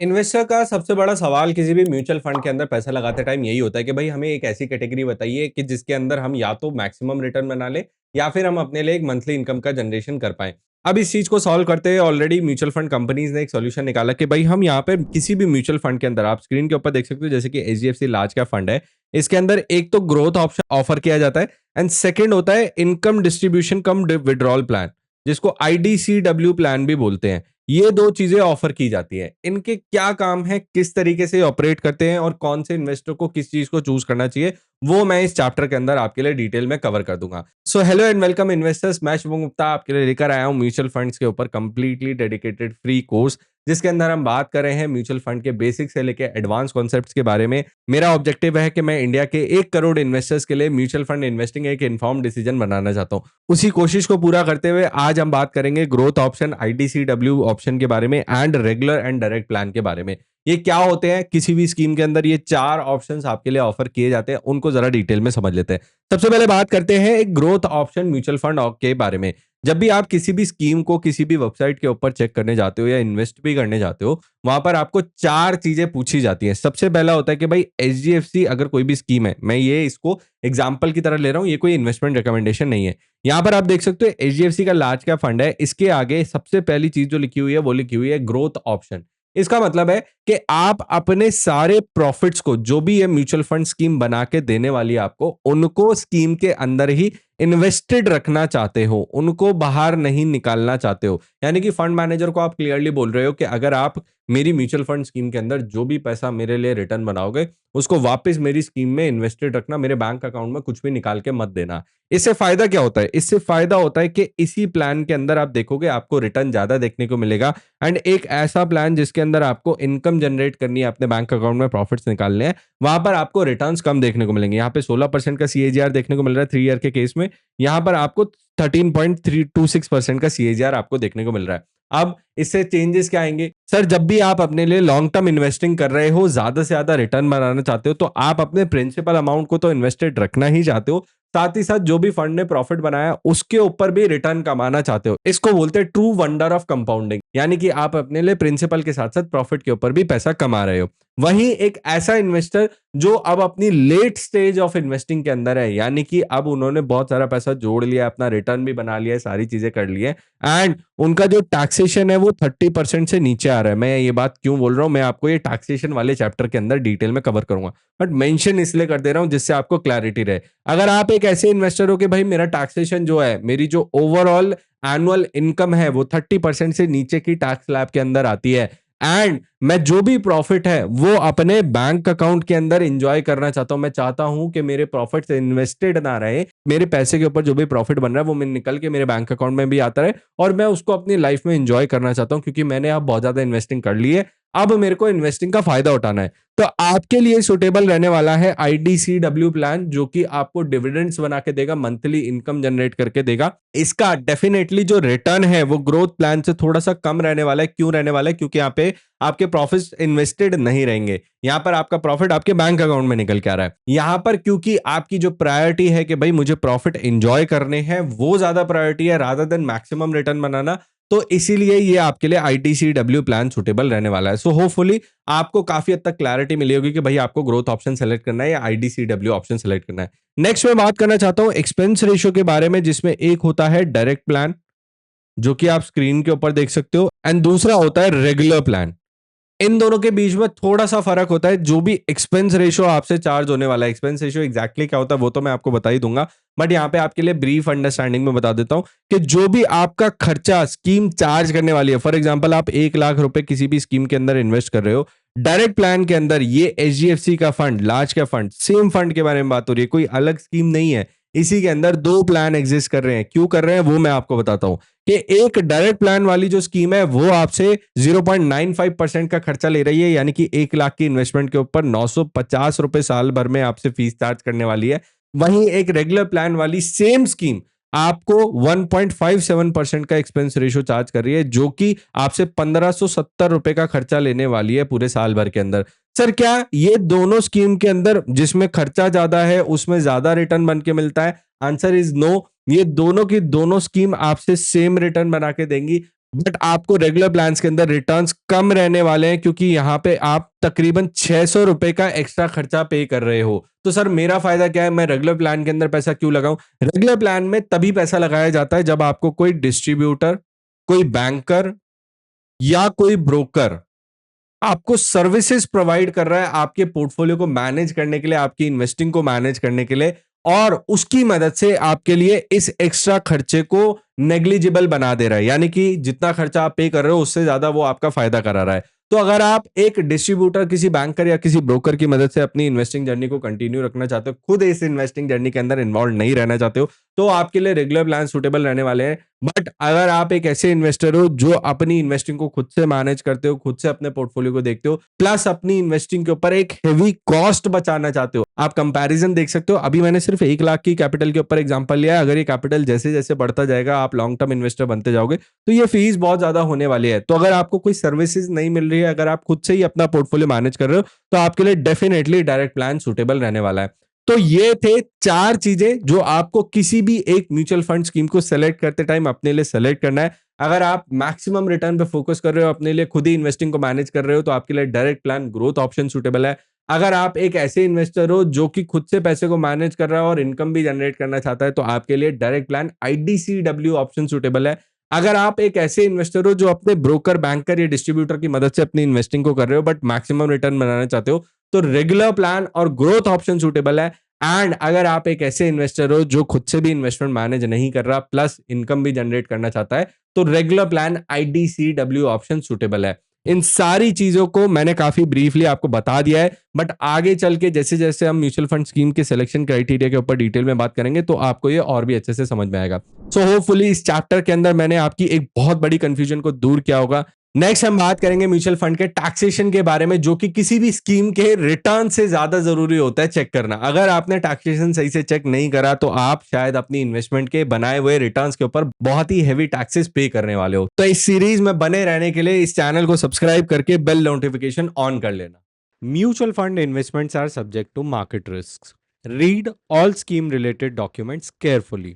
Investor का सबसे बड़ा सवाल किसी भी म्यूचुअल फंड के अंदर पैसा लगाते टाइम यही होता है कि भाई हमें एक ऐसी कैटेगरी बताइए कि जिसके अंदर हम या तो मैक्सिमम रिटर्न बना लें या फिर हम अपने लिए एक मंथली इनकम का जनरेशन कर पाएं। अब इस चीज को सॉल्व करते हुए ऑलरेडी म्यूचुअल फंड कंपनीज ने एक सॉल्यूशन निकाला कि भाई हम यहाँ पे किसी भी म्यूचुअल फंड के अंदर आप स्क्रीन के ऊपर देख सकते हो जैसे कि एचडीएफसी लार्ज का फंड है। इसके अंदर एक तो ग्रोथ ऑप्शन ऑफर किया जाता है एंड सेकेंड होता है इनकम डिस्ट्रीब्यूशन कम विड्रॉल प्लान, जिसको आईडीसीडब्ल्यू प्लान भी बोलते हैं। ये 2 चीज़ें ऑफ़र की जाती हैं। इनके क्या काम है, किस तरीके से ऑपरेट करते हैं और कौन से इन्वेस्टर को किस चीज़ को चूज़ करना चाहिए, वो मैं इस चैप्टर के अंदर आपके लिए डिटेल में कवर कर दूँगा। So hello and welcome investors, मैं शुभम गुप्ता आपके लिए लेकर आया हूँ म्यूचुअल फंड्स के ऊपर कंप्लीटली डेडिकेटेड फ्री कोर्स, जिसके अंदर हम बात कर रहे हैं म्यूचुअल फंड के बेसिक से लेके एडवांस कॉन्सेप्ट्स के बारे में। मेरा ऑब्जेक्टिव है कि मैं इंडिया के 1 करोड़ इन्वेस्टर्स के लिए म्यूचुअल फंड इन्वेस्टिंग एक इन्फॉर्म्ड डिसीजन बनाना चाहता हूँ। उसी कोशिश को पूरा करते हुए आज हम बात करेंगे ग्रोथ ऑप्शन, आईडीसीडब्ल्यू ऑप्शन के बारे में and regular and direct plan के बारे में। ये क्या होते हैं, किसी भी स्कीम के अंदर ये 4 ऑप्शंस आपके लिए ऑफर किए जाते हैं, उनको जरा डिटेल में समझ लेते हैं। सबसे पहले बात करते हैं एक ग्रोथ ऑप्शन म्यूचुअल फंड के बारे में। जब भी आप किसी भी स्कीम को किसी भी वेबसाइट के ऊपर चेक करने जाते हो या इन्वेस्ट भी करने जाते हो, वहां पर आपको 4 चीजें पूछी जाती हैं। सबसे पहला होता है कि भाई एचडीएफसी अगर कोई भी स्कीम है, मैं ये इसको एग्जाम्पल की तरह ले रहा हूँ, ये कोई इन्वेस्टमेंट रिकमेंडेशन नहीं है। यहाँ पर आप देख सकते हो एचडीएफसी का लार्ज कैप फंड है, इसके आगे सबसे पहली चीज जो लिखी हुई है वो लिखी हुई है ग्रोथ ऑप्शन। इसका मतलब है कि आप अपने सारे प्रॉफिट्स को, जो भी ये म्यूचुअल फंड स्कीम बना के देने वाली है आपको, उनको स्कीम के अंदर ही इन्वेस्टेड रखना चाहते हो, उनको बाहर नहीं निकालना चाहते हो। यानी कि फंड मैनेजर को आप क्लियरली बोल रहे हो कि अगर आप मेरी म्यूचुअल फंड स्कीम के अंदर जो भी पैसा मेरे लिए रिटर्न बनाओगे, उसको वापस मेरी स्कीम में इन्वेस्टेड रखना, मेरे बैंक अकाउंट में कुछ भी निकाल के मत देना। इससे फायदा क्या होता है? इससे फायदा होता है कि इसी प्लान के अंदर आप देखोगे आपको रिटर्न ज्यादा देखने को मिलेगा एंड एक ऐसा प्लान जिसके अंदर आपको इनकम जनरेट करनी है, अपने बैंक अकाउंट में प्रॉफिट्स निकालने हैं, वहां पर आपको रिटर्न्स कम देखने को मिलेंगे। यहाँ पे 16% का सीएजीआर देखने को मिल रहा है 3 ईयर के केस में, यहाँ पर आपको 13.326% का सीएजीआर आपको देखने को मिल रहा है। अब इससे चेंजेस क्या आएंगे? सर, जब भी आप अपने लिए लॉन्ग टर्म इन्वेस्टिंग कर रहे हो, ज्यादा से ज्यादा रिटर्न बनाना चाहते हो, तो आप अपने प्रिंसिपल अमाउंट को तो इन्वेस्टेड रखना ही चाहते हो, साथ ही साथ जो भी फंड ने प्रॉफिट बनाया उसके ऊपर भी रिटर्न कमाना चाहते हो। इसको बोलते हैं ट्रू वंडर ऑफ कंपाउंडिंग, यानी कि आप अपने लिए प्रिंसिपल के साथ साथ प्रॉफिट के ऊपर भी पैसा कमा रहे हो। वहीं एक ऐसा इन्वेस्टर जो अब अपनी लेट स्टेज ऑफ इन्वेस्टिंग के अंदर है, यानी कि अब उन्होंने बहुत सारा पैसा जोड़ लिया, अपना रिटर्न भी बना लिया है, सारी चीजें कर ली है एंड उनका जो टैक्सेशन है वो 30% से नीचे आ रहा है। मैं ये बात क्यों बोल रहा हूं, मैं आपको ये टैक्सेशन वाले चैप्टर के अंदर डिटेल में कवर करूंगा, बट मेंशन इसलिए कर दे रहा हूं जिससे आपको क्लैरिटी रहे। अगर आप एक ऐसे इन्वेस्टर हो कि भाई मेरा टैक्सेशन जो है, मेरी जो ओवरऑल एनुअल इनकम है वो 30% से नीचे की टैक्स स्लैब के अंदर आती है एंड मैं जो भी प्रॉफिट है वो अपने बैंक अकाउंट के अंदर एंजॉय करना चाहता हूं, मैं चाहता हूं कि मेरे प्रॉफिट इन्वेस्टेड ना रहे, मेरे पैसे के ऊपर जो भी प्रॉफिट बन रहा है वो मैं निकल के मेरे बैंक अकाउंट में भी आता रहे और मैं उसको अपनी लाइफ में एंजॉय करना चाहता हूं, क्योंकि मैंने अब बहुत ज्यादा इन्वेस्टिंग कर ली है, अब मेरे को इन्वेस्टिंग का फायदा उठाना है। तो आपके लिए सुटेबल रहने वाला है आईडीसीडब्ल्यू प्लान, जो कि आपको डिविडेंड्स बना के देगा, मंथली इनकम जनरेट करके देगा। इसका डेफिनेटली जो रिटर्न है वो ग्रोथ प्लान से थोड़ा सा कम रहने वाला है। क्यों रहने वाला है? क्योंकि यहाँ पे आपके प्रॉफिट्स इन्वेस्टेड नहीं रहेंगे, यहाँ पर आपका प्रॉफिट आपके बैंक अकाउंट में निकल के आ रहा है। यहाँ पर क्योंकि आपकी जो प्रायोरिटी है कि भाई मुझे प्रॉफिट एंजॉय करने हैं, वो ज्यादा प्रायोरिटी है रादर देन मैक्सिमम रिटर्न बनाना, तो इसीलिए ये आपके लिए आईटीसीडब्ल्यू प्लान सुटेबल रहने वाला है। सो होपफुली आपको काफी हद तक क्लैरिटी मिली होगी कि भाई आपको ग्रोथ ऑप्शन सेलेक्ट करना है या आईडीसीडब्ल्यू ऑप्शन सेलेक्ट करना है। नेक्स्ट मैं बात करना चाहता हूं एक्सपेंस रेशियो के बारे में, जिसमें एक होता है डायरेक्ट प्लान, जो कि आप स्क्रीन के ऊपर देख सकते हो, एंड दूसरा होता है रेगुलर प्लान। इन दोनों के बीच में थोड़ा सा फर्क होता है। जो भी एक्सपेंस रेशियो आपसे चार्ज होने वाला है, एक्सपेंस रेशियो एग्जैक्टली क्या होता है वो तो मैं आपको बता ही दूंगा, बट यहाँ पे आपके लिए ब्रीफ अंडरस्टैंडिंग में बता देता हूं कि जो भी आपका खर्चा स्कीम चार्ज करने वाली है, फॉर एग्जांपल आप 1 लाख रुपए किसी भी स्कीम के अंदर इन्वेस्ट कर रहे हो, डायरेक्ट प्लान के अंदर ये एचडीएफसी का फंड, लार्ज का फंड, सेम फंड के बारे में बात हो रही है, कोई अलग स्कीम नहीं है। इसी के अंदर 2 प्लान एग्जिस्ट कर रहे हैं। क्यों कर रहे हैं वो मैं आपको बताता हूं कि एक डायरेक्ट प्लान वाली जो स्कीम है वो आपसे 0.95% का खर्चा ले रही है, यानी कि 1 लाख की इन्वेस्टमेंट के ऊपर 950 रुपए साल भर में आपसे फीस चार्ज करने वाली है। वहीं एक रेगुलर प्लान वाली सेम स्कीम आपको 1.57% का एक्सपेंस रेशियो चार्ज कर रही है, जो कि आपसे 1570 रुपए का खर्चा लेने वाली है पूरे साल भर के अंदर। सर, क्या ये दोनों स्कीम के अंदर जिसमें खर्चा ज्यादा है उसमें ज्यादा रिटर्न बन के मिलता है? Answer is no. ये दोनों की दोनों स्कीम आपसे सेम रिटर्न बना के देंगी, बट आपको रेगुलर प्लान्स के अंदर रिटर्न्स कम रहने वाले हैं, क्योंकि यहाँ पे आप तकरीबन 600 रुपए का एक्स्ट्रा खर्चा पे कर रहे हो। तो सर मेरा फायदा क्या है, मैं रेगुलर प्लान के अंदर पैसा क्यों लगाऊं? रेगुलर प्लान में तभी पैसा लगाया जाता है जब आपको कोई डिस्ट्रीब्यूटर, कोई बैंकर या कोई ब्रोकर आपको सर्विसेज प्रोवाइड कर रहा है आपके पोर्टफोलियो को मैनेज करने के लिए, आपकी इन्वेस्टिंग को मैनेज करने के लिए, और उसकी मदद से आपके लिए इस एक्स्ट्रा खर्चे को नेग्लिजिबल बना दे रहा है। यानी कि जितना खर्चा आप पे कर रहे हो उससे ज्यादा वो आपका फायदा करा रहा है। तो अगर आप एक डिस्ट्रीब्यूटर, किसी बैंकर या किसी ब्रोकर की मदद से अपनी इन्वेस्टिंग जर्नी को कंटिन्यू रखना चाहते हो, खुद इस इन्वेस्टिंग जर्नी के अंदर इन्वॉल्व नहीं रहना चाहते हो, तो आपके लिए रेगुलर प्लान सूटेबल रहने वाले हैं। बट अगर आप एक ऐसे इन्वेस्टर हो जो अपनी इन्वेस्टिंग को खुद से मैनेज करते हो, खुद से अपने पोर्टफोलियो को देखते हो, प्लस अपनी इन्वेस्टिंग के ऊपर एक हेवी कॉस्ट बचाना चाहते हो, आप कंपैरिजन देख सकते हो। अभी मैंने सिर्फ 1 लाख की कैपिटल के ऊपर एग्जांपल लिया है। अगर ये कैपिटल जैसे जैसे बढ़ता जाएगा, आप लॉन्ग टर्म इन्वेस्टर बनते जाओगे, तो ये फीस बहुत ज्यादा होने वाली है। तो अगर आपको कोई सर्विसेज नहीं मिल रही है, अगर आप खुद से ही अपना पोर्टफोलियो मैनेज कर रहे हो, तो आपके लिए डेफिनेटली डायरेक्ट प्लान सूटेबल रहने वाला है। तो ये थे 4 चीजें जो आपको किसी भी एक म्यूचुअल फंड स्कीम को सेलेक्ट करते टाइम अपने लिए सेलेक्ट करना है। अगर आप मैक्सिमम रिटर्न पे फोकस कर रहे हो, अपने लिए खुद ही इन्वेस्टिंग को मैनेज कर रहे हो, तो आपके लिए direct plan growth option suitable है। अगर आप एक ऐसे इन्वेस्टर हो जो कि खुद से पैसे को मैनेज कर रहा है और इनकम भी जनरेट करना चाहता है, तो आपके लिए डायरेक्ट प्लान आईडीसीडब्ल्यू ऑप्शन सूटेबल है। अगर आप एक ऐसे इन्वेस्टर हो जो अपने ब्रोकर, बैंकर या डिस्ट्रीब्यूटर की मदद से अपनी इन्वेस्टिंग को कर रहे हो बट मैक्सिमम रिटर्न बनाना चाहते हो, तो रेगुलर प्लान और ग्रोथ ऑप्शन सूटेबल है। एंड अगर आप एक ऐसे इन्वेस्टर हो जो खुद से भी इन्वेस्टमेंट मैनेज नहीं कर रहा प्लस इनकम भी जनरेट करना चाहता है, तो रेगुलर प्लान आईडीसीडब्ल्यू ऑप्शन सूटेबल है। इन सारी चीजों को मैंने काफी ब्रीफली आपको बता दिया है, बट आगे चल के जैसे जैसे हम म्यूचुअल फंड स्कीम के सिलेक्शन क्राइटेरिया के ऊपर डिटेल में बात करेंगे, तो आपको ये और भी अच्छे से समझ में आएगा। सो होपफुली इस चैप्टर के अंदर मैंने आपकी एक बहुत बड़ी कंफ्यूजन को दूर किया होगा। नेक्स्ट हम बात करेंगे म्यूचुअल फंड के टैक्सेशन के बारे में, जो कि किसी भी स्कीम के रिटर्न से ज्यादा जरूरी होता है चेक करना। अगर आपने टैक्सेशन सही से चेक नहीं करा, तो आप शायद अपनी इन्वेस्टमेंट के बनाए हुए रिटर्न्स के ऊपर बहुत ही हेवी टैक्सेस पे करने वाले हो। तो इस सीरीज में बने रहने के लिए इस चैनल को सब्सक्राइब करके बेल नोटिफिकेशन ऑन कर लेना। Mutual fund investments are subject to market risk. Read all scheme related documents carefully.